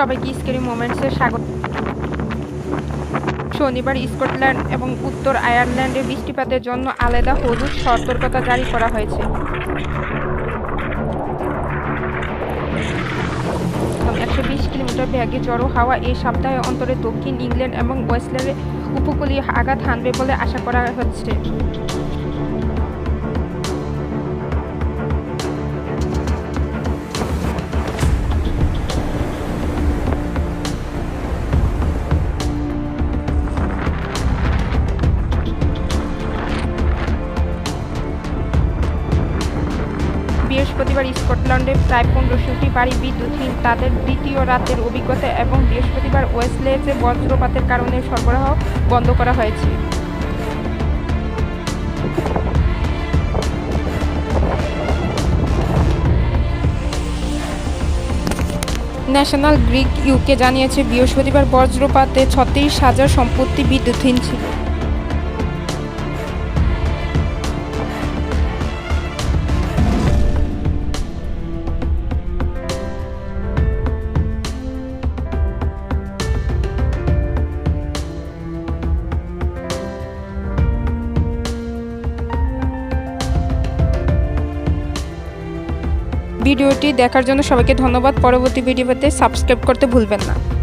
সবাইকে স্কেরি মোমেন্টসে স্বাগত। শনিবার স্কটল্যান্ড এবং উত্তর আয়ারল্যান্ডে বৃষ্টিপাতের জন্য আলাদা হলুদ সতর্কতা জারি করা হয়েছে। 120 কিলোমিটার বেগে ঝড়ো হাওয়া এই সপ্তাহে অন্তরে দক্ষিণ ইংল্যান্ড এবং ওয়েস্টল্যান্ডে উপকূলীয় আঘাত হানবে বলে আশা করা হচ্ছে। বৃহস্পতিবার স্কটল্যান্ডে প্রায় 1500টি বাড়ি বিদ্যুৎহীন তাদের দ্বিতীয় রাতের অভিজ্ঞতা এবং বৃহস্পতিবার ওয়েস্টল্যান্ডে বজ্রপাতের কারণে সরবরাহ বন্ধ করা হয়েছে। ন্যাশনাল গ্রিড ইউকে জানিয়েছে বৃহস্পতিবার বজ্রপাতে 36,000 সম্পত্তি বিদ্যুৎহীন ছিল। ভিডিওটি দেখার জন্য সবাইকে ধন্যবাদ। পরবর্তী ভিডিও পেতে সাবস্ক্রাইব করতে ভুলবেন না।